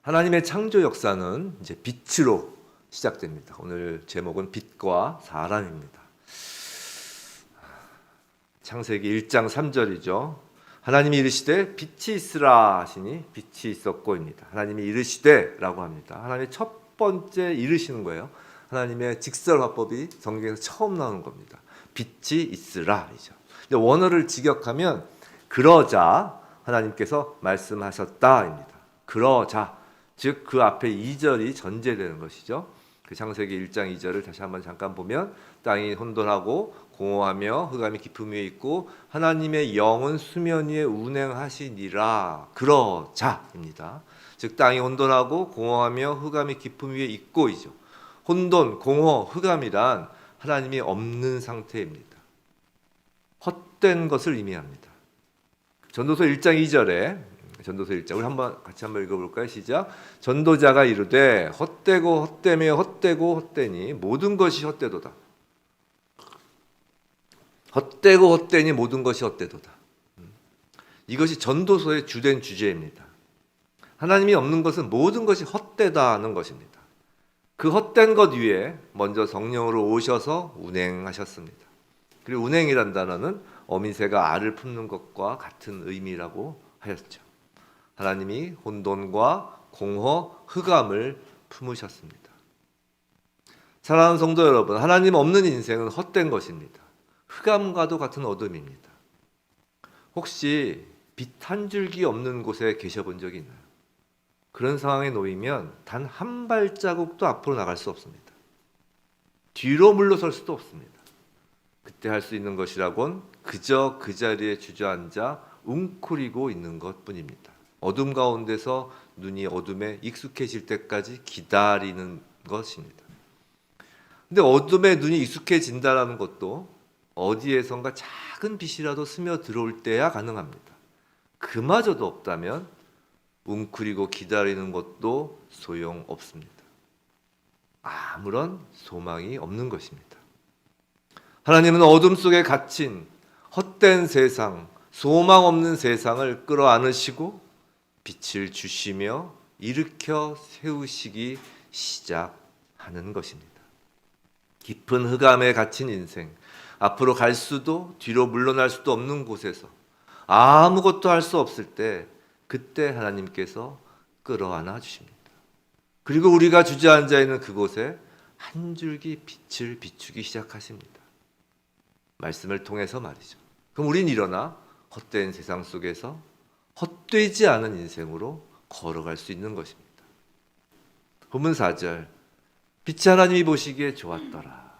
하나님의 창조 역사는 이제 빛으로 시작됩니다. 오늘 제목은 빛과 사람입니다. 창세기 1장 3절이죠. 하나님이 이르시되 빛이 있으라 하시니 빛이 있었고입니다. 하나님이 이르시되라고 합니다. 하나님의 첫 번째 이르시는 거예요. 하나님의 직설화법이 성경에서 처음 나오는 겁니다. 빛이 있으라이죠. 근데 원어를 직역하면 그러자 하나님께서 말씀하셨다입니다. 그러자, 즉 그 앞에 2절이 전제되는 것이죠. 그 창세기 1장 2절을 다시 한번 잠깐 보면 땅이 혼돈하고 공허하며 흑암이 깊음 위에 있고 하나님의 영은 수면 위에 운행하시니라. 그러자입니다. 즉 땅이 혼돈하고 공허하며 흑암이 깊음 위에 있고이죠. 혼돈, 공허, 흑암이란 하나님이 없는 상태입니다. 헛된 것을 의미합니다. 전도서 1장 2절에 전도서 1장 우리 같이 한번 읽어볼까요? 시작. 전도자가 이르되 헛되고 헛되며 헛되고 헛되니 모든 것이 헛되도다. 헛되고 헛되니 모든 것이 헛되도다. 이것이 전도서의 주된 주제입니다. 하나님이 없는 것은 모든 것이 헛되다는 것입니다. 그 헛된 것 위에 먼저 성령으로 오셔서 운행하셨습니다. 그리고 운행이란 단어는 어미새가 알을 품는 것과 같은 의미라고 하였죠. 하나님이 혼돈과 공허, 흑암을 품으셨습니다. 사랑하는 성도 여러분, 하나님 없는 인생은 헛된 것입니다. 흑암과도 같은 어둠입니다. 혹시 빛 한 줄기 없는 곳에 계셔본 적이 있나요? 그런 상황에 놓이면 단 한 발자국도 앞으로 나갈 수 없습니다. 뒤로 물러설 수도 없습니다. 그때 할 수 있는 것이라곤 그저 그 자리에 주저앉아 웅크리고 있는 것뿐입니다. 어둠 가운데서 눈이 어둠에 익숙해질 때까지 기다리는 것입니다. 근데 어둠에 눈이 익숙해진다는 것도 어디에선가 작은 빛이라도 스며들어올 때야 가능합니다. 그마저도 없다면 웅크리고 기다리는 것도 소용없습니다. 아무런 소망이 없는 것입니다. 하나님은 어둠 속에 갇힌 헛된 세상, 소망 없는 세상을 끌어안으시고 빛을 주시며 일으켜 세우시기 시작하는 것입니다. 깊은 흑암에 갇힌 인생, 앞으로 갈 수도 뒤로 물러날 수도 없는 곳에서 아무것도 할 수 없을 때 그때 하나님께서 끌어안아 주십니다. 그리고 우리가 주저앉아 있는 그곳에 한 줄기 빛을 비추기 시작하십니다. 말씀을 통해서 말이죠. 그럼 우린 일어나 헛된 세상 속에서 헛되지 않은 인생으로 걸어갈 수 있는 것입니다. 본문 4절, 빛이 하나님이 보시기에 좋았더라.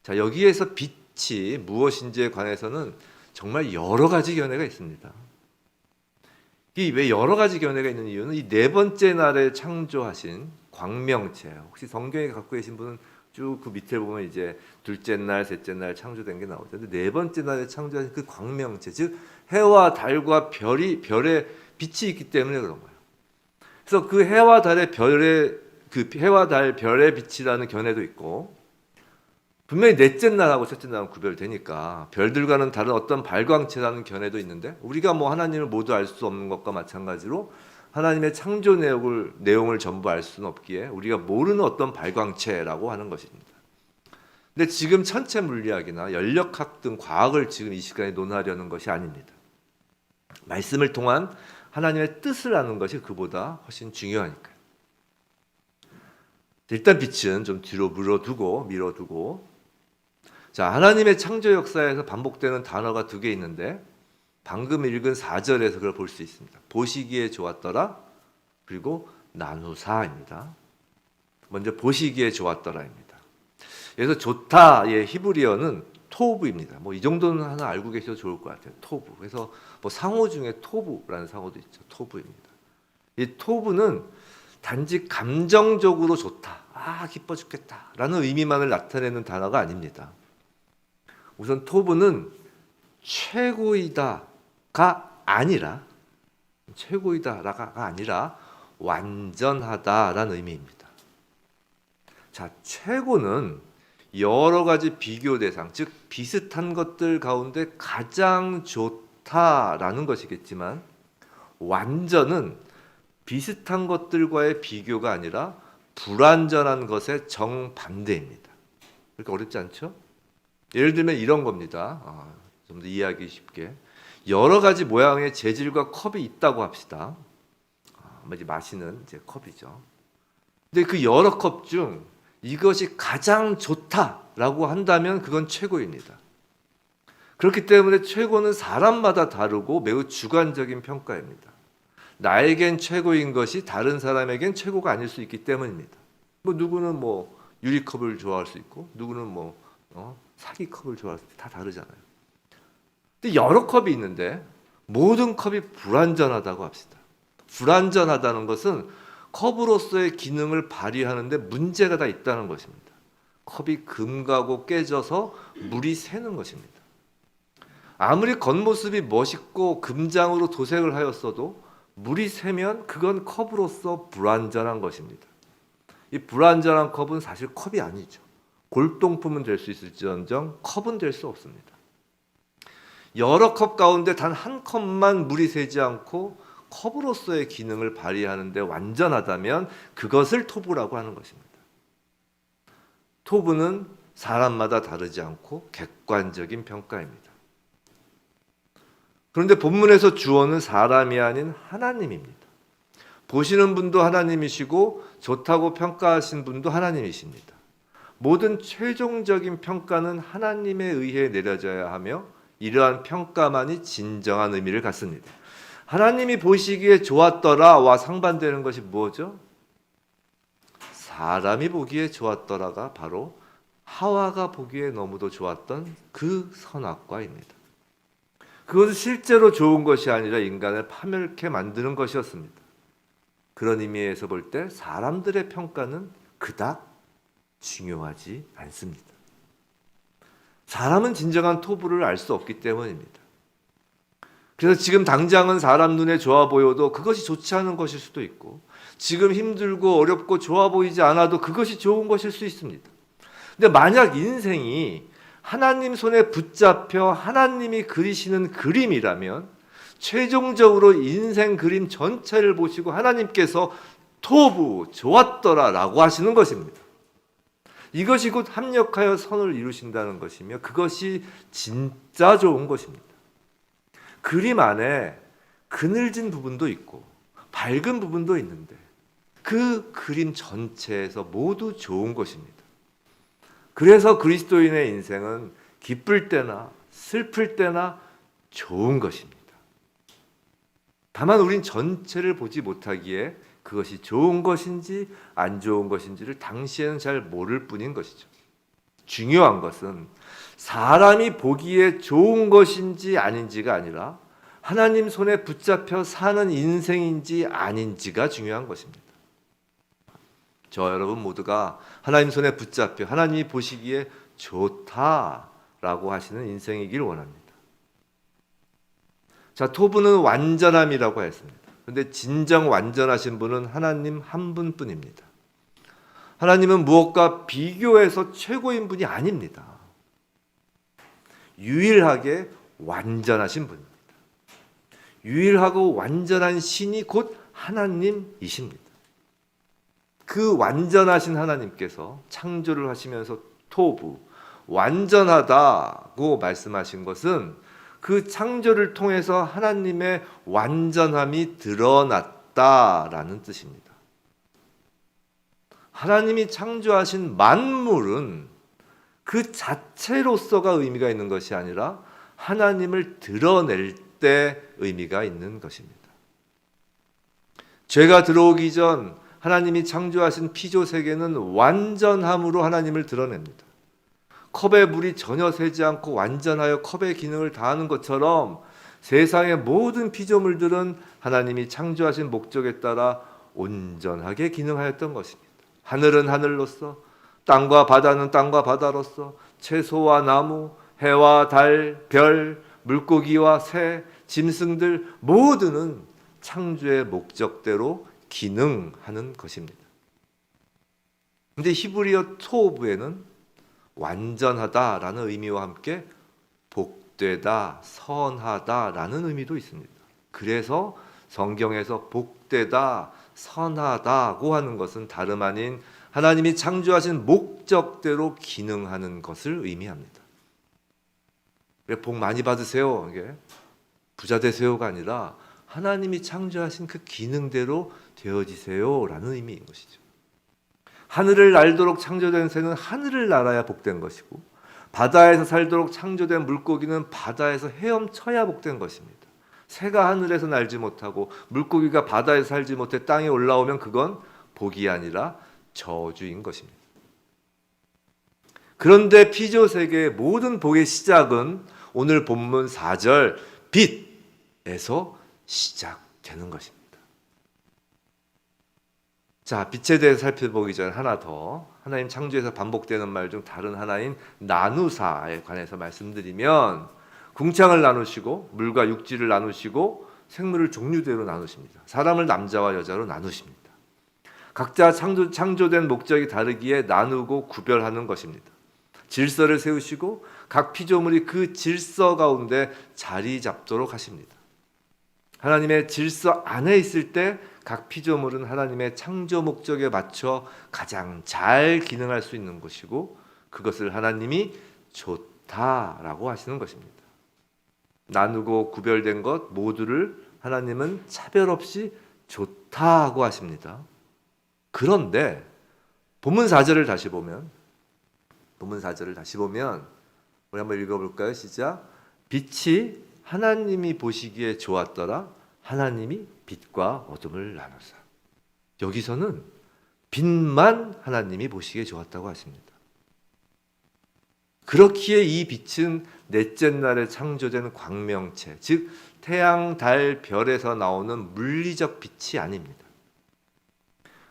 자, 여기에서 빛이 무엇인지에 관해서는 정말 여러 가지 견해가 있습니다. 이 왜 여러 가지 견해가 있는 이유는 이 네 번째 날에 창조하신 광명체예요. 혹시 성경에 갖고 계신 분은 쭉 그 밑에 보면 이제 둘째 날, 셋째 날 창조된 게 나오죠. 근데 네 번째 날에 창조하신 그 광명체, 즉 해와 달과 별에 빛이 있기 때문에 그런 거예요. 그래서 그 해와 달의 별의 빛이라는 견해도 있고, 분명히 넷째 날하고 첫째 날은 구별되니까 별들과는 다른 어떤 발광체라는 견해도 있는데, 우리가 뭐 하나님을 모두 알 수 없는 것과 마찬가지로 하나님의 창조 내용을 전부 알 수는 없기에 우리가 모르는 어떤 발광체라고 하는 것입니다. 근데 지금 천체 물리학이나 연력학 등 과학을 지금 이 시간에 논하려는 것이 아닙니다. 말씀을 통한 하나님의 뜻을 아는 것이 그보다 훨씬 중요하니까요. 일단 빛은 좀 뒤로 밀어두고 자, 하나님의 창조 역사에서 반복되는 단어가 두 개 있는데 방금 읽은 4절에서 그걸 볼 수 있습니다. 보시기에 좋았더라, 그리고 나누사입니다. 먼저 보시기에 좋았더라입니다. 그래서 좋다의 히브리어는 토브입니다. 뭐 이 정도는 하나 알고 계셔도 좋을 것 같아요. 토브. 그래서 뭐 상호 중에 토브라는 상호도 있죠. 토브입니다. 이 토브는 단지 감정적으로 좋다, 기뻐 죽겠다라는 의미만을 나타내는 단어가 아닙니다. 우선 토브는 최고이다가 아니라 완전하다라는 의미입니다. 자, 최고는 여러 가지 비교 대상, 즉 비슷한 것들 가운데 가장 좋다라는 것이겠지만, 완전은 비슷한 것들과의 비교가 아니라 불완전한 것의 정반대입니다. 그러니까 어렵지 않죠? 예를 들면 이런 겁니다. 좀 더 이해하기 쉽게. 여러 가지 모양의 재질과 컵이 있다고 합시다. 이제 마시는 이제 컵이죠. 근데 그 여러 컵 중 이것이 가장 좋다라고 한다면 그건 최고입니다. 그렇기 때문에 최고는 사람마다 다르고 매우 주관적인 평가입니다. 나에겐 최고인 것이 다른 사람에겐 최고가 아닐 수 있기 때문입니다. 누구는 유리컵을 좋아할 수 있고 누구는 사기컵을 좋아할 수 있고 다 다르잖아요. 근데 여러 컵이 있는데 모든 컵이 불완전하다고 합시다. 불완전하다는 것은 컵으로서의 기능을 발휘하는데 문제가 다 있다는 것입니다. 컵이 금가고 깨져서 물이 새는 것입니다. 아무리 겉모습이 멋있고 금장으로 도색을 하였어도 물이 새면 그건 컵으로서 불완전한 것입니다. 이 불완전한 컵은 사실 컵이 아니죠. 골동품은 될 수 있을지언정 컵은 될 수 없습니다. 여러 컵 가운데 단 한 컵만 물이 새지 않고 컵으로서의 기능을 발휘하는데 완전하다면 그것을 토부라고 하는 것입니다. 토부는 사람마다 다르지 않고 객관적인 평가입니다. 그런데 본문에서 주어는 사람이 아닌 하나님입니다. 보시는 분도 하나님이시고 좋다고 평가하신 분도 하나님이십니다. 모든 최종적인 평가는 하나님에 의해 내려져야 하며 이러한 평가만이 진정한 의미를 갖습니다. 하나님이 보시기에 좋았더라와 상반되는 것이 뭐죠? 사람이 보기에 좋았더라가 바로 하와가 보기에 너무도 좋았던 그 선악과입니다. 그것은 실제로 좋은 것이 아니라 인간을 파멸케 만드는 것이었습니다. 그런 의미에서 볼 때 사람들의 평가는 그닥 중요하지 않습니다. 사람은 진정한 토부를 알 수 없기 때문입니다. 그래서 지금 당장은 사람 눈에 좋아 보여도 그것이 좋지 않은 것일 수도 있고 지금 힘들고 어렵고 좋아 보이지 않아도 그것이 좋은 것일 수 있습니다. 근데 만약 인생이 하나님 손에 붙잡혀 하나님이 그리시는 그림이라면 최종적으로 인생 그림 전체를 보시고 하나님께서 토부 좋았더라 라고 하시는 것입니다. 이것이 곧 합력하여 선을 이루신다는 것이며 그것이 진짜 좋은 것입니다. 그림 안에 그늘진 부분도 있고 밝은 부분도 있는데 그 그림 전체에서 모두 좋은 것입니다. 그래서 그리스도인의 인생은 기쁠 때나 슬플 때나 좋은 것입니다. 다만 우린 전체를 보지 못하기에 그것이 좋은 것인지 안 좋은 것인지를 당시에는 잘 모를 뿐인 것이죠. 중요한 것은 사람이 보기에 좋은 것인지 아닌지가 아니라 하나님 손에 붙잡혀 사는 인생인지 아닌지가 중요한 것입니다. 저 여러분 모두가 하나님 손에 붙잡혀 하나님이 보시기에 좋다라고 하시는 인생이길 원합니다. 자, 토부는 완전함이라고 했습니다. 그런데 진정 완전하신 분은 하나님 한 분뿐입니다. 하나님은 무엇과 비교해서 최고인 분이 아닙니다. 유일하게 완전하신 분입니다. 유일하고 완전한 신이 곧 하나님이십니다. 그 완전하신 하나님께서 창조를 하시면서 토부, 완전하다고 말씀하신 것은 그 창조를 통해서 하나님의 완전함이 드러났다라는 뜻입니다. 하나님이 창조하신 만물은 그 자체로서가 의미가 있는 것이 아니라 하나님을 드러낼 때 의미가 있는 것입니다. 죄가 들어오기 전 하나님이 창조하신 피조 세계는 완전함으로 하나님을 드러냅니다. 컵에 물이 전혀 새지 않고 완전하여 컵의 기능을 다하는 것처럼 세상의 모든 피조물들은 하나님이 창조하신 목적에 따라 온전하게 기능하였던 것입니다. 하늘은 하늘로서, 땅과 바다는 땅과 바다로서, 채소와 나무, 해와 달, 별, 물고기와 새, 짐승들 모두는 창조의 목적대로 기능하는 것입니다. 그런데 히브리어 토부에는 완전하다라는 의미와 함께 복되다, 선하다라는 의미도 있습니다. 그래서 성경에서 복되다, 선하다고 하는 것은 다름 아닌 하나님이 창조하신 목적대로 기능하는 것을 의미합니다. 복 많이 받으세요, 이게 부자 되세요가 아니라 하나님이 창조하신 그 기능대로 되어지세요라는 의미인 것이죠. 하늘을 날도록 창조된 새는 하늘을 날아야 복된 것이고, 바다에서 살도록 창조된 물고기는 바다에서 헤엄쳐야 복된 것입니다. 새가 하늘에서 날지 못하고 물고기가 바다에서 살지 못해 땅에 올라오면 그건 복이 아니라 저주인 것입니다. 그런데 피조 세계의 모든 복의 시작은 오늘 본문 4절 빛에서 시작되는 것입니다. 자, 빛에 대해서 살펴보기 전에 하나 더, 하나님 창조에서 반복되는 말 중 다른 하나인 나누사에 관해서 말씀드리면, 궁창을 나누시고 물과 육지를 나누시고 생물을 종류대로 나누십니다. 사람을 남자와 여자로 나누십니다. 각자 창조된 목적이 다르기에 나누고 구별하는 것입니다. 질서를 세우시고 각 피조물이 그 질서 가운데 자리 잡도록 하십니다. 하나님의 질서 안에 있을 때 각 피조물은 하나님의 창조 목적에 맞춰 가장 잘 기능할 수 있는 것이고, 그것을 하나님이 좋다라고 하시는 것입니다. 나누고 구별된 것 모두를 하나님은 차별 없이 좋다고 하십니다. 그런데 본문 4절을 다시 보면 우리 한번 읽어볼까요? 시작. 빛이 하나님이 보시기에 좋았더라. 하나님이 빛과 어둠을 나누사. 여기서는 빛만 하나님이 보시기에 좋았다고 하십니다. 그렇기에 이 빛은 넷째 날에 창조된 광명체, 즉 태양, 달, 별에서 나오는 물리적 빛이 아닙니다.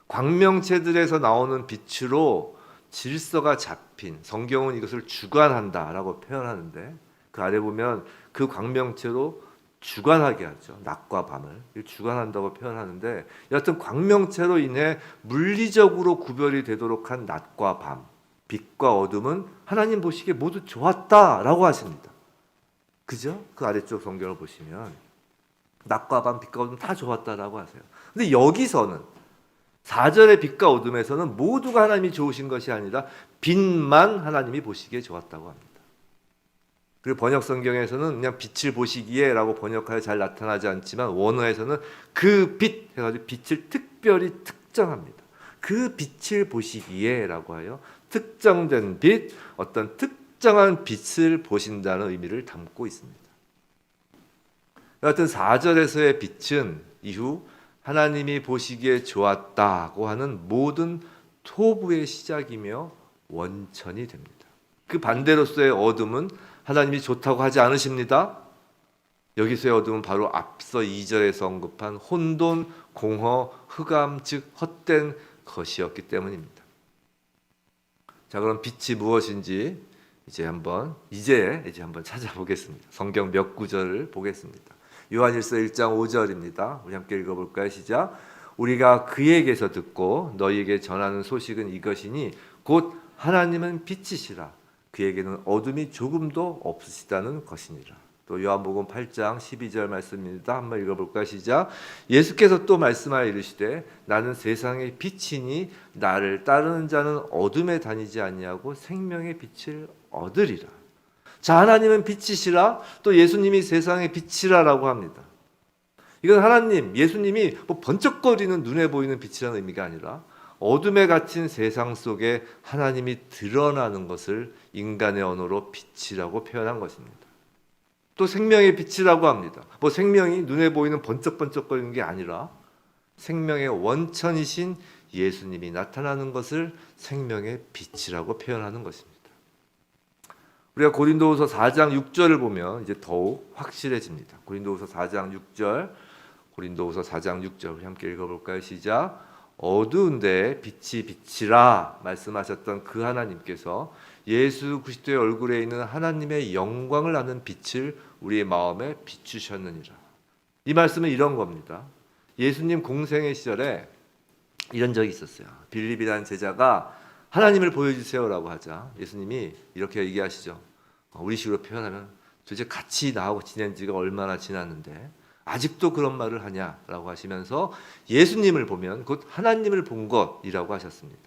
광명체들에서 나오는 빛으로 질서가 잡힌, 성경은 이것을 주관한다라고 표현하는데, 그 아래 보면 그 광명체로 주관하게 하죠. 낮과 밤을 주관한다고 표현하는데, 여하튼 광명체로 인해 물리적으로 구별이 되도록 한 낮과 밤, 빛과 어둠은 하나님 보시기에 모두 좋았다라고 하십니다. 그죠? 그 아래쪽 성경을 보시면 낮과 밤, 빛과 어둠 다 좋았다라고 하세요. 근데 여기서는 4절의 빛과 어둠에서는 모두가 하나님이 좋으신 것이 아니라 빛만 하나님이 보시기에 좋았다고 합니다. 그리고 번역 성경에서는 그냥 빛을 보시기에 라고 번역하여 잘 나타나지 않지만, 원어에서는 그 빛 해가지고 빛을 특별히 특정합니다. 그 빛을 보시기에 라고 하여 특정된 빛, 어떤 특정한 빛을 보신다는 의미를 담고 있습니다. 여하튼 4절에서의 빛은 이후 하나님이 보시기에 좋았다고 하는 모든 토부의 시작이며 원천이 됩니다. 그 반대로서의 어둠은 하나님이 좋다고 하지 않으십니다. 여기서의 어둠은 바로 앞서 2절에서 언급한 혼돈, 공허, 흑암, 즉 헛된 것이었기 때문입니다. 자, 그럼 빛이 무엇인지 이제 한번 찾아보겠습니다. 성경 몇 구절을 보겠습니다. 요한일서 1장 5절입니다. 우리 함께 읽어볼까요? 시작. 우리가 그에게서 듣고 너희에게 전하는 소식은 이것이니 곧 하나님은 빛이시라. 그에게는 어둠이 조금도 없으시다는 것이니라. 또 요한복음 8장 12절 말씀입니다. 한번 읽어볼까요? 시작. 예수께서 또 말씀하여 이르시되 나는 세상의 빛이니 나를 따르는 자는 어둠에 다니지 아니하고 생명의 빛을 얻으리라. 자, 하나님은 빛이시라, 또 예수님이 세상의 빛이라라고 합니다. 이건 하나님, 예수님이 번쩍거리는 눈에 보이는 빛이라는 의미가 아니라 어둠에 갇힌 세상 속에 하나님이 드러나는 것을 인간의 언어로 빛이라고 표현한 것입니다. 또 생명의 빛이라고 합니다. 생명이 눈에 보이는 번쩍번쩍거리는 게 아니라 생명의 원천이신 예수님이 나타나는 것을 생명의 빛이라고 표현하는 것입니다. 우리가 고린도후서 4장 6절을 보면 이제 더욱 확실해집니다. 고린도후서 4장 6절 우리 함께 읽어볼까요? 시작. 어두운데 빛이 빛이라 말씀하셨던 그 하나님께서 예수 그리스도의 얼굴에 있는 하나님의 영광을 아는 빛을 우리의 마음에 비추셨느니라. 이 말씀은 이런 겁니다. 예수님 공생의 시절에 이런 적이 있었어요. 빌립이라는 제자가 하나님을 보여주세요라고 하자 예수님이 이렇게 얘기하시죠. 우리 식으로 표현하면 도대체 같이 나하고 지낸 지가 얼마나 지났는데 아직도 그런 말을 하냐라고 하시면서 예수님을 보면 곧 하나님을 본 것이라고 하셨습니다.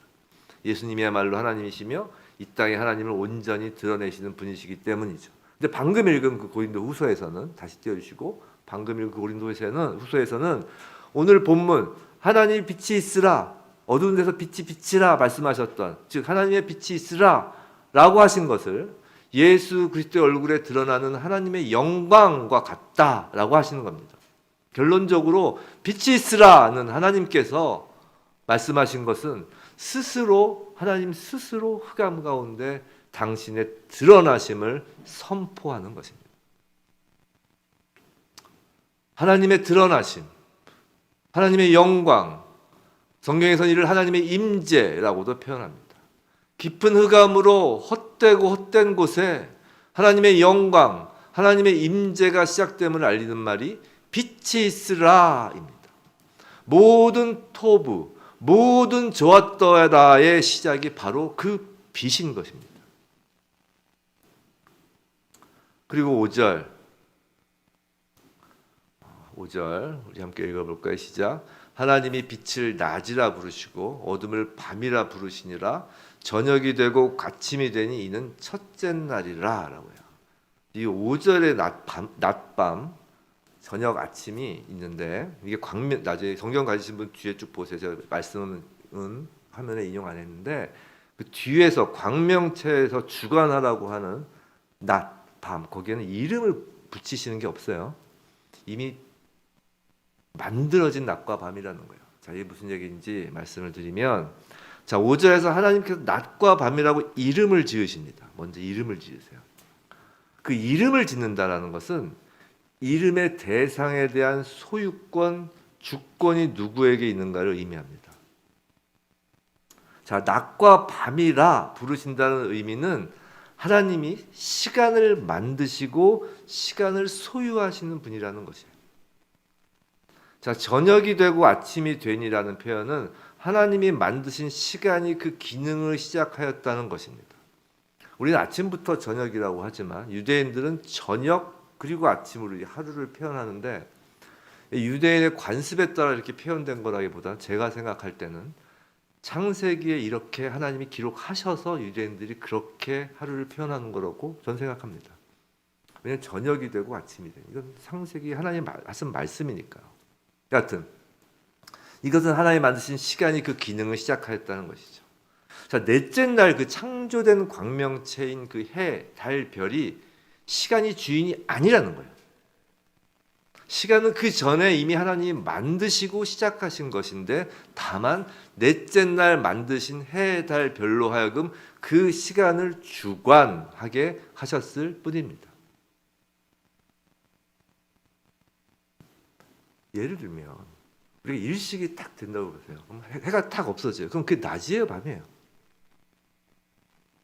예수님이야말로 하나님이시며 이 땅에 하나님을 온전히 드러내시는 분이시기 때문이죠. 근데 방금 읽은 그 고린도 후서에서는 다시 띄워주시고 방금 읽은 고린도 후서에서는 오늘 본문 하나님의 빛이 있으라 어두운 데서 빛이 비치라 말씀하셨던 즉 하나님의 빛이 있으라 라고 하신 것을 예수 그리스도의 얼굴에 드러나는 하나님의 영광과 같다라고 하시는 겁니다. 결론적으로 빛이 있으라는 하나님께서 말씀하신 것은 스스로 하나님 스스로 흑암 가운데 당신의 드러나심을 선포하는 것입니다. 하나님의 드러나심, 하나님의 영광, 성경에서는 이를 하나님의 임재라고도 표현합니다. 깊은 흑암으로 헛되고 헛된 곳에 하나님의 영광, 하나님의 임재가 시작됨을 알리는 말이 빛이 있으라입니다. 모든 토부, 모든 저하떠다의 시작이 바로 그 빛인 것입니다. 그리고 5절 우리 함께 읽어볼까요? 시작. 하나님이 빛을 낮이라 부르시고 어둠을 밤이라 부르시니라 저녁이 되고 아침이 되니 이는 첫째 날이라 라고요. 이 5절의 낮밤 저녁 아침이 있는데 이게 광명 나중에 성경 가지신 분 뒤에 쭉 보세요. 제가 말씀은 화면에 인용 안 했는데 그 뒤에서 광명체에서 주관하라고 하는 낮, 밤 거기에는 이름을 붙이시는 게 없어요. 이미 만들어진 낮과 밤이라는 거예요. 자, 이게 무슨 얘기인지 말씀을 드리면 자, 5절에서 하나님께서 낮과 밤이라고 이름을 지으십니다. 먼저 이름을 지으세요. 그 이름을 짓는다라는 것은 이름의 대상에 대한 소유권, 주권이 누구에게 있는가를 의미합니다. 자, 낮과 밤이라 부르신다는 의미는 하나님이 시간을 만드시고 시간을 소유하시는 분이라는 것이에요. 자, 저녁이 되고 아침이 되니라는 표현은 하나님이 만드신 시간이 그 기능을 시작하였다는 것입니다. 우리는 아침부터 저녁이라고 하지만 유대인들은 저녁 그리고 아침으로 하루를 표현하는데 유대인의 관습에 따라 이렇게 표현된 거라기보다 제가 생각할 때는 창세기에 이렇게 하나님이 기록하셔서 유대인들이 그렇게 하루를 표현하는 거라고 저는 생각합니다. 왜냐하면 저녁이 되고 아침이 되는 이건 창세기 하나님 하신 말씀이니까요. 여하튼 이것은 하나님 만드신 시간이 그 기능을 시작하였다는 것이죠. 자, 넷째 날 그 창조된 광명체인 그 해, 달, 별이 시간이 주인이 아니라는 거예요. 시간은 그 전에 이미 하나님이 만드시고 시작하신 것인데 다만 넷째 날 만드신 해, 달, 별로 하여금 그 시간을 주관하게 하셨을 뿐입니다. 예를 들면 우리가 일식이 딱 된다고 보세요. 그럼 해가 딱 없어져요. 그럼 그게 낮이에요, 밤이에요?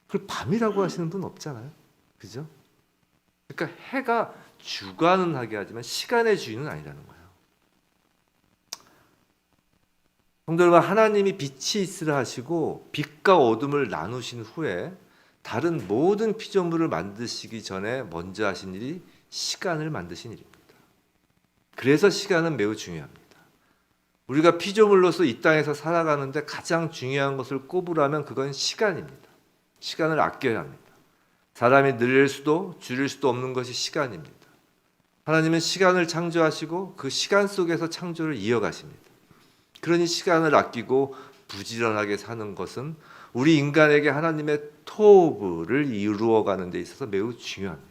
그걸 밤이라고 하시는 분 없잖아요. 그죠? 그러니까 해가 주관은 하게 하지만 시간의 주인은 아니라는 거예요. 성도 여러분, 하나님이 빛이 있으라 하시고 빛과 어둠을 나누신 후에 다른 모든 피조물을 만드시기 전에 먼저 하신 일이 시간을 만드신 일입니다. 그래서 시간은 매우 중요합니다. 우리가 피조물로서 이 땅에서 살아가는데 가장 중요한 것을 꼽으라면 그건 시간입니다. 시간을 아껴야 합니다. 사람이 늘릴 수도 줄일 수도 없는 것이 시간입니다. 하나님은 시간을 창조하시고 그 시간 속에서 창조를 이어가십니다. 그러니 시간을 아끼고 부지런하게 사는 것은 우리 인간에게 하나님의 토부를 이루어가는 데 있어서 매우 중요합니다.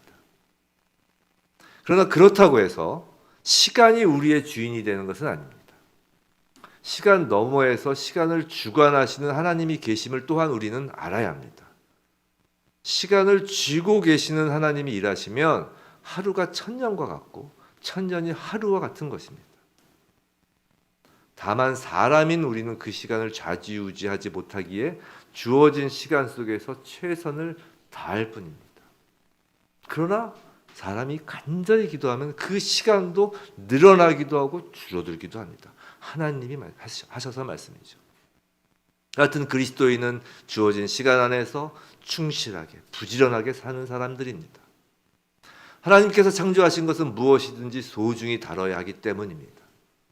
그러나 그렇다고 해서 시간이 우리의 주인이 되는 것은 아닙니다. 시간 너머에서 시간을 주관하시는 하나님이 계심을 또한 우리는 알아야 합니다. 시간을 쥐고 계시는 하나님이 일하시면 하루가 천년과 같고 천년이 하루와 같은 것입니다. 다만 사람인 우리는 그 시간을 좌지우지하지 못하기에 주어진 시간 속에서 최선을 다할 뿐입니다. 그러나 사람이 간절히 기도하면 그 시간도 늘어나기도 하고 줄어들기도 합니다. 하나님이 하셔서 말씀이죠. 같은 그리스도인은 주어진 시간 안에서 충실하게 부지런하게 사는 사람들입니다. 하나님께서 창조하신 것은 무엇이든지 소중히 다뤄야 하기 때문입니다.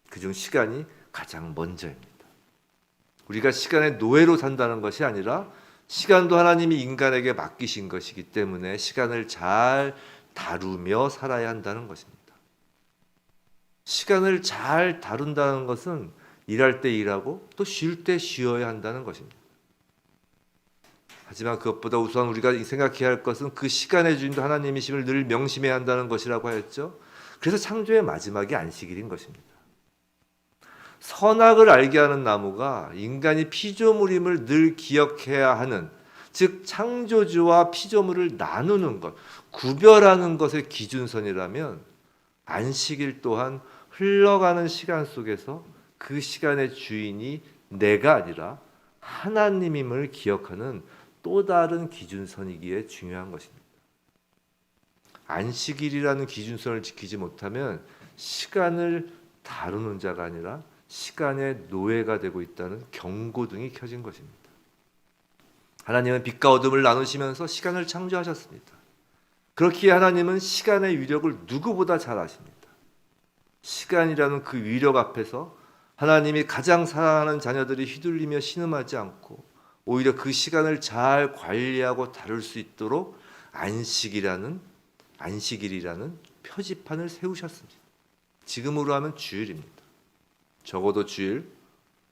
그중 시간이 가장 먼저입니다. 우리가 시간의 노예로 산다는 것이 아니라 시간도 하나님이 인간에게 맡기신 것이기 때문에 시간을 잘 다루며 살아야 한다는 것입니다. 시간을 잘 다룬다는 것은 일할 때 일하고 또 쉴 때 쉬어야 한다는 것입니다. 하지만 그것보다 우선 우리가 생각해야 할 것은 그 시간의 주인도 하나님이심을 늘 명심해야 한다는 것이라고 하였죠. 그래서 창조의 마지막이 안식일인 것입니다. 선악을 알게 하는 나무가 인간이 피조물임을 늘 기억해야 하는, 즉 창조주와 피조물을 나누는 것, 구별하는 것의 기준선이라면 안식일 또한 흘러가는 시간 속에서 그 시간의 주인이 내가 아니라 하나님임을 기억하는 또 다른 기준선이기에 중요한 것입니다. 안식일이라는 기준선을 지키지 못하면 시간을 다루는 자가 아니라 시간의 노예가 되고 있다는 경고등이 켜진 것입니다. 하나님은 빛과 어둠을 나누시면서 시간을 창조하셨습니다. 그렇기에 하나님은 시간의 위력을 누구보다 잘 아십니다. 시간이라는 그 위력 앞에서 하나님이 가장 사랑하는 자녀들이 휘둘리며 신음하지 않고 오히려 그 시간을 잘 관리하고 다룰 수 있도록 안식일이라는 표지판을 세우셨습니다. 지금으로 하면 주일입니다. 적어도 주일,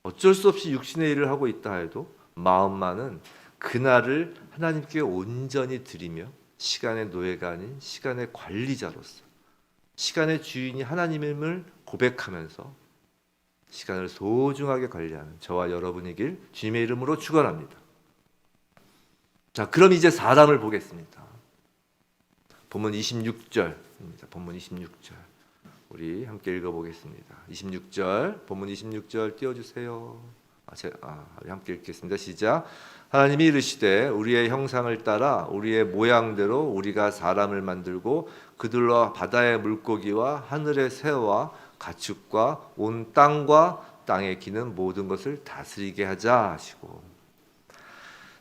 어쩔 수 없이 육신의 일을 하고 있다 해도 마음만은 그날을 하나님께 온전히 드리며 시간의 노예가 아닌 시간의 관리자로서 시간의 주인이 하나님임을 고백하면서 시간을 소중하게 관리하는 저와 여러분이길 주님의 이름으로 축원합니다. 자, 그럼 이제 사람을 보겠습니다. 본문 26절입니다. 본문 26절. 우리 함께 읽어보겠습니다. 26절, 본문 26절 띄워주세요. 우리 함께 읽겠습니다. 시작. 하나님이 이르시되 우리의 형상을 따라 우리의 모양대로 우리가 사람을 만들고 그들로 바다의 물고기와 하늘의 새와 가축과 온 땅과 땅에 기는 모든 것을 다스리게 하자 하시고.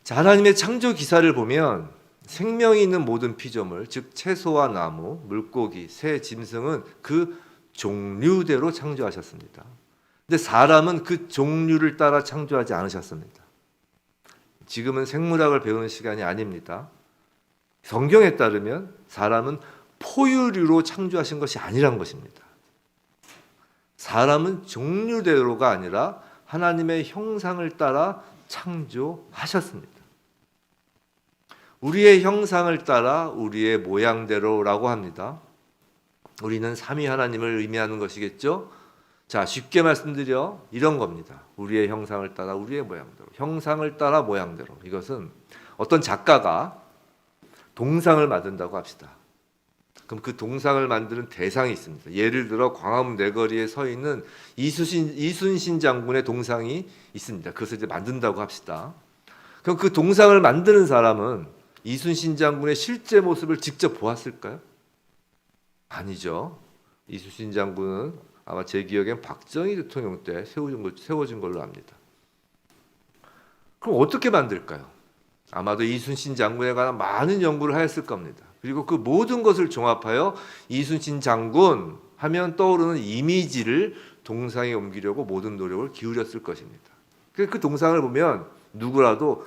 자, 하나님의 창조 기사를 보면 생명이 있는 모든 피조물, 즉 채소와 나무, 물고기, 새, 짐승은 그 종류대로 창조하셨습니다. 근데 사람은 그 종류를 따라 창조하지 않으셨습니다. 지금은 생물학을 배우는 시간이 아닙니다. 성경에 따르면 사람은 포유류로 창조하신 것이 아니란 것입니다. 사람은 종류대로가 아니라 하나님의 형상을 따라 창조하셨습니다. 우리의 형상을 따라 우리의 모양대로라고 합니다. 우리는 삼위 하나님을 의미하는 것이겠죠. 자, 쉽게 말씀드려 이런 겁니다. 우리의 형상을 따라 우리의 모양대로, 형상을 따라 모양대로. 이것은 어떤 작가가 동상을 만든다고 합시다. 그럼 그 동상을 만드는 대상이 있습니다. 예를 들어 광화문 내거리에 서 있는 이순신 장군의 동상이 있습니다. 그것을 이제 만든다고 합시다. 그럼 그 동상을 만드는 사람은 이순신 장군의 실제 모습을 직접 보았을까요? 아니죠. 이순신 장군은 아마 제 기억엔 박정희 대통령 때 세워진 걸로 압니다. 그럼 어떻게 만들까요? 아마도 이순신 장군에 관한 많은 연구를 하였을 겁니다. 그리고 그 모든 것을 종합하여 이순신 장군 하면 떠오르는 이미지를 동상에 옮기려고 모든 노력을 기울였을 것입니다. 그 동상을 보면 누구라도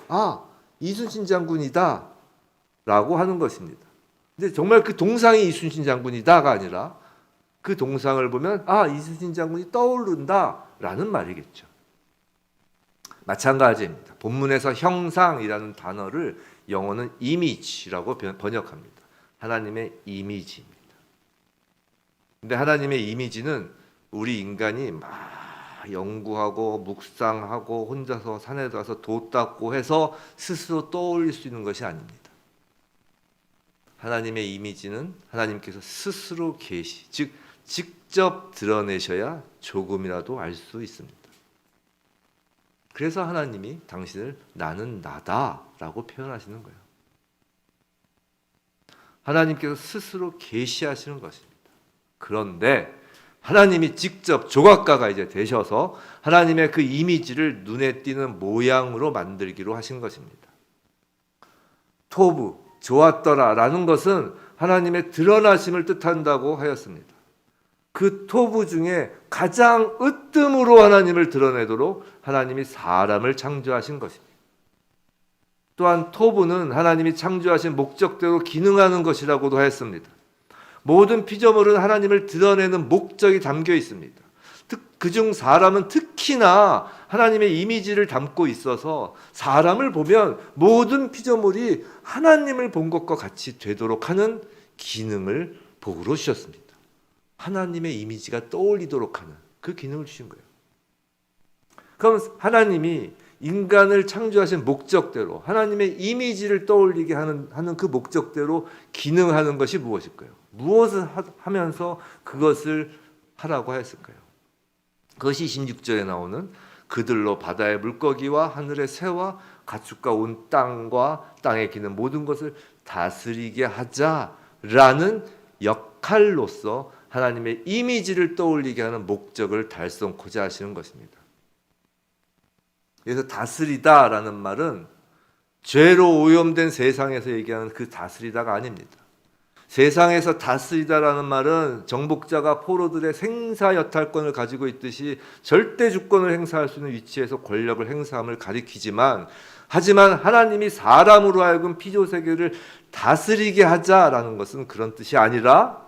이순신 장군이다 라고 하는 것입니다. 근데 정말 그 동상이 이순신 장군이다가 아니라 그 동상을 보면 이순신 장군이 떠오른다 라는 말이겠죠. 마찬가지입니다. 본문에서 형상이라는 단어를 영어는 이미지라고 번역합니다. 하나님의 이미지입니다. 근데 하나님의 이미지는 우리 인간이 막 연구하고 묵상하고 혼자서 산에 가서 도 닦고 해서 스스로 떠올릴 수 있는 것이 아닙니다. 하나님의 이미지는 하나님께서 스스로 즉 직접 드러내셔야 조금이라도 알 수 있습니다. 그래서 하나님이 당신을 나는 나다라고 표현하시는 거예요. 하나님께서 스스로 계시하시는 것입니다. 그런데 하나님이 직접 조각가가 이제 되셔서 하나님의 그 이미지를 눈에 띄는 모양으로 만들기로 하신 것입니다. 토부, 좋았더라라는 것은 하나님의 드러나심을 뜻한다고 하였습니다. 그 토부 중에 가장 으뜸으로 하나님을 드러내도록 하나님이 사람을 창조하신 것입니다. 또한 토부는 하나님이 창조하신 목적대로 기능하는 것이라고도 하였습니다. 모든 피조물은 하나님을 드러내는 목적이 담겨 있습니다. 그중 사람은 특히나 하나님의 이미지를 담고 있어서 사람을 보면 모든 피조물이 하나님을 본 것과 같이 되도록 하는 기능을 복으로 주셨습니다. 하나님의 이미지가 떠올리도록 하는 그 기능을 주신 거예요. 그럼 하나님이 인간을 창조하신 목적대로 하나님의 이미지를 떠올리게 하는 그 목적대로 기능하는 것이 무엇일까요? 무엇을 하면서 그것을 하라고 하였을까요? 그것이 26절에 나오는 그들로 바다의 물고기와 하늘의 새와 가축과 온 땅과 땅에 기는 모든 것을 다스리게 하자라는 역할로서 하나님의 이미지를 떠올리게 하는 목적을 달성코자 하시는 것입니다. 그래서 다스리다라는 말은 죄로 오염된 세상에서 얘기하는 그 다스리다가 아닙니다. 세상에서 다스리다라는 말은 정복자가 포로들의 생사 여탈권을 가지고 있듯이 절대 주권을 행사할 수 있는 위치에서 권력을 행사함을 가리키지만, 하지만 하나님이 사람으로 하여금 피조 세계를 다스리게 하자라는 것은 그런 뜻이 아니라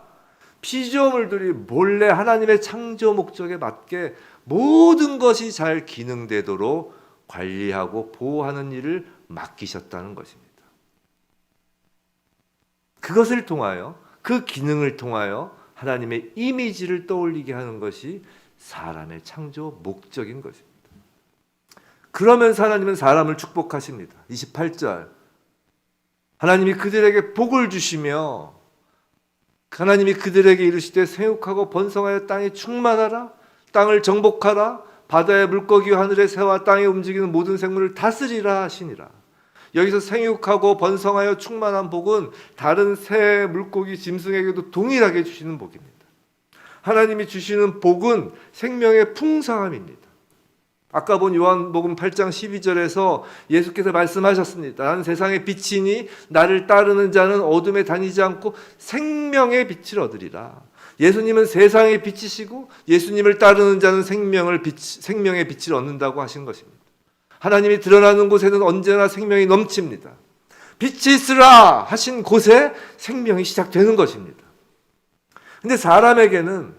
피조물들이 몰래 하나님의 창조 목적에 맞게 모든 것이 잘 기능되도록 관리하고 보호하는 일을 맡기셨다는 것입니다. 그것을 통하여, 그 기능을 통하여 하나님의 이미지를 떠올리게 하는 것이 사람의 창조 목적인 것입니다. 그러면서 하나님은 사람을 축복하십니다. 28절, 하나님이 그들에게 복을 주시며 하나님이 그들에게 이르시되 생육하고 번성하여 땅에 충만하라, 땅을 정복하라, 바다의 물고기와 하늘의 새와 땅에 움직이는 모든 생물을 다스리라 하시니라. 여기서 생육하고 번성하여 충만한 복은 다른 새, 물고기, 짐승에게도 동일하게 주시는 복입니다. 하나님이 주시는 복은 생명의 풍성함입니다. 아까 본 요한복음 8장 12절에서 예수께서 말씀하셨습니다. 나는 세상의 빛이니 나를 따르는 자는 어둠에 다니지 않고 생명의 빛을 얻으리라. 예수님은 세상의 빛이시고 예수님을 따르는 자는 생명의 빛을 얻는다고 하신 것입니다. 하나님이 드러나는 곳에는 언제나 생명이 넘칩니다. 빛이 있으라 하신 곳에 생명이 시작되는 것입니다. 근데 사람에게는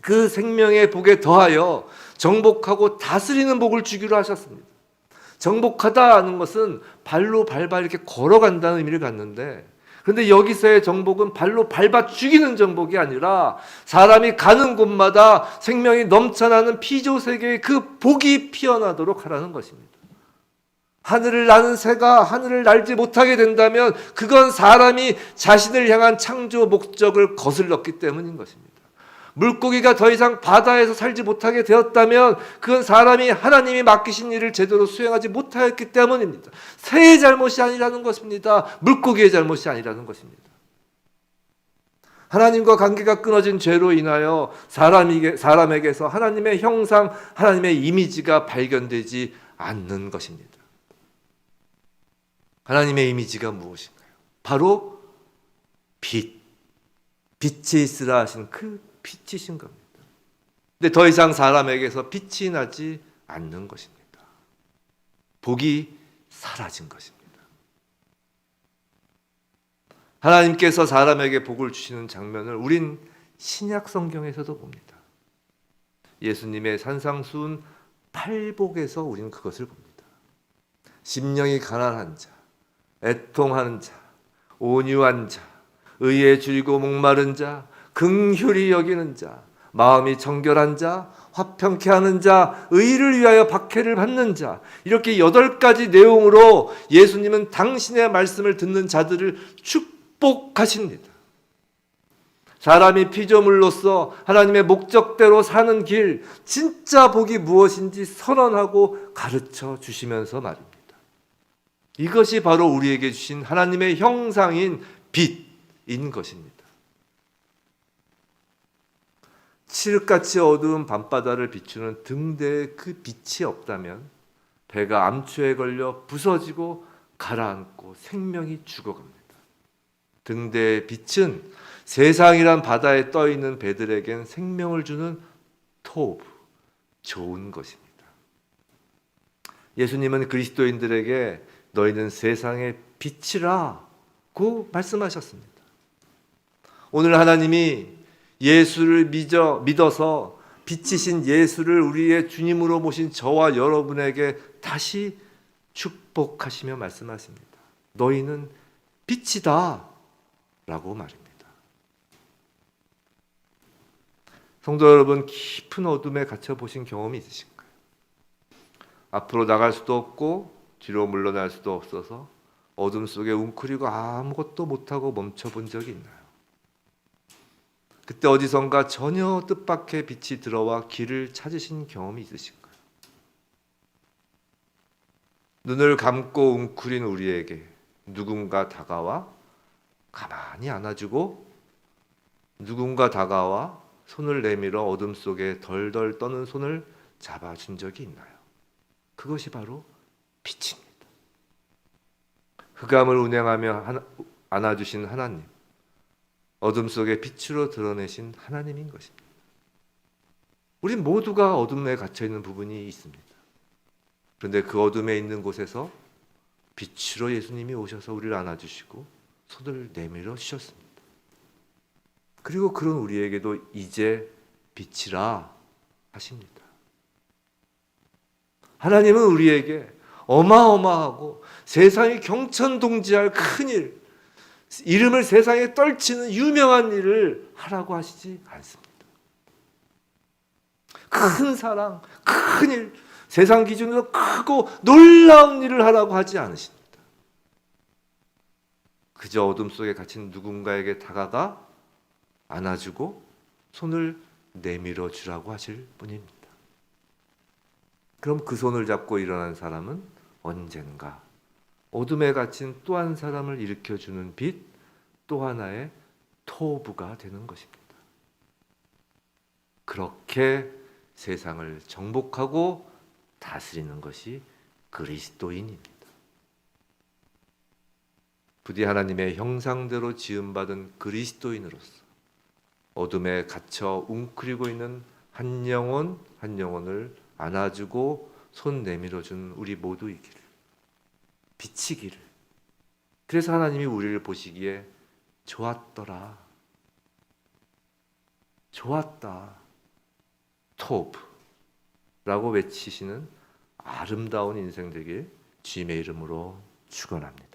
그 생명의 복에 더하여 정복하고 다스리는 복을 주기로 하셨습니다. 정복하다는 것은 발로 밟아 이렇게 걸어간다는 의미를 갖는데, 그런데 여기서의 정복은 발로 밟아 죽이는 정복이 아니라 사람이 가는 곳마다 생명이 넘쳐나는 피조 세계의 그 복이 피어나도록 하라는 것입니다. 하늘을 나는 새가 하늘을 날지 못하게 된다면 그건 사람이 자신을 향한 창조 목적을 거슬렀기 때문인 것입니다. 물고기가 더 이상 바다에서 살지 못하게 되었다면 그건 사람이 하나님이 맡기신 일을 제대로 수행하지 못하였기 때문입니다. 새의 잘못이 아니라는 것입니다. 물고기의 잘못이 아니라는 것입니다. 하나님과 관계가 끊어진 죄로 인하여 사람에게서 하나님의 형상, 하나님의 이미지가 발견되지 않는 것입니다. 하나님의 이미지가 무엇인가요? 바로 빛. 빛이 있으라 하신 그 빛이신 겁니다. 근데 더 이상 사람에게서 빛이 나지 않는 것입니다. 복이 사라진 것입니다. 하나님께서 사람에게 복을 주시는 장면을 우린 신약 성경에서도 봅니다. 예수님의 산상수훈 8복에서 우리는 그것을 봅니다. 심령이 가난한 자, 애통하는 자, 온유한 자, 의에 줄이고 목마른 자, 긍휼히 여기는 자, 마음이 정결한 자, 화평케 하는 자, 의를 위하여 박해를 받는 자, 이렇게 8가지 내용으로 예수님은 당신의 말씀을 듣는 자들을 축복하십니다. 사람이 피조물로서 하나님의 목적대로 사는 길, 진짜 복이 무엇인지 선언하고 가르쳐 주시면서 말입니다. 이것이 바로 우리에게 주신 하나님의 형상인 빛인 것입니다. 칠흑같이 어두운 밤바다를 비추는 등대에 그 빛이 없다면 배가 암초에 걸려 부서지고 가라앉고 생명이 죽어갑니다. 등대의 빛은 세상이란 바다에 떠 있는 배들에겐 생명을 주는 토브, 좋은 것입니다. 예수님은 그리스도인들에게 너희는 세상의 빛이라고 말씀하셨습니다. 오늘 하나님이 예수를 믿어서 빛이신 예수를 우리의 주님으로 모신 저와 여러분에게 다시 축복하시며 말씀하십니다. 너희는 빛이다 라고 말입니다. 성도 여러분, 깊은 어둠에 갇혀 보신 경험이 있으신가요? 앞으로 나갈 수도 없고 뒤로 물러날 수도 없어서 어둠 속에 웅크리고 아무것도 못하고 멈춰본 적이 있나요? 그때 어디선가 전혀 뜻밖의 빛이 들어와 길을 찾으신 경험이 있으신가요? 눈을 감고 웅크린 우리에게 누군가 다가와 가만히 안아주고, 누군가 다가와 손을 내밀어 어둠 속에 덜덜 떠는 손을 잡아준 적이 있나요? 그것이 바로 빛입니다. 흑암을 운행하며 안아주신 하나님, 어둠 속에 빛으로 드러내신 하나님인 것입니다. 우리 모두가 어둠에 갇혀있는 부분이 있습니다. 그런데 그 어둠에 있는 곳에서 빛으로 예수님이 오셔서 우리를 안아주시고 손을 내밀어 주셨습니다. 그리고 그런 우리에게도 이제 빛이라 하십니다. 하나님은 우리에게 어마어마하고 세상이 경천동지할 큰일, 이름을 세상에 떨치는 유명한 일을 하라고 하시지 않습니다. 큰 사랑, 큰 일, 세상 기준으로 크고 놀라운 일을 하라고 하지 않으십니다. 그저 어둠 속에 갇힌 누군가에게 다가가 안아주고 손을 내밀어 주라고 하실 뿐입니다. 그럼 그 손을 잡고 일어난 사람은 언젠가 어둠에 갇힌 또 한 사람을 일으켜주는 빛, 또 하나의 토부가 되는 것입니다. 그렇게 세상을 정복하고 다스리는 것이 그리스도인입니다. 부디 하나님의 형상대로 지음받은 그리스도인으로서 어둠에 갇혀 웅크리고 있는 한 영혼 한 영혼을 안아주고 손 내밀어준 우리 모두이기를, 비치기를. 그래서 하나님이 우리를 보시기에 좋았더라, 좋았다, 토브라고 외치시는 아름다운 인생 되길 주님의 이름으로 축원합니다.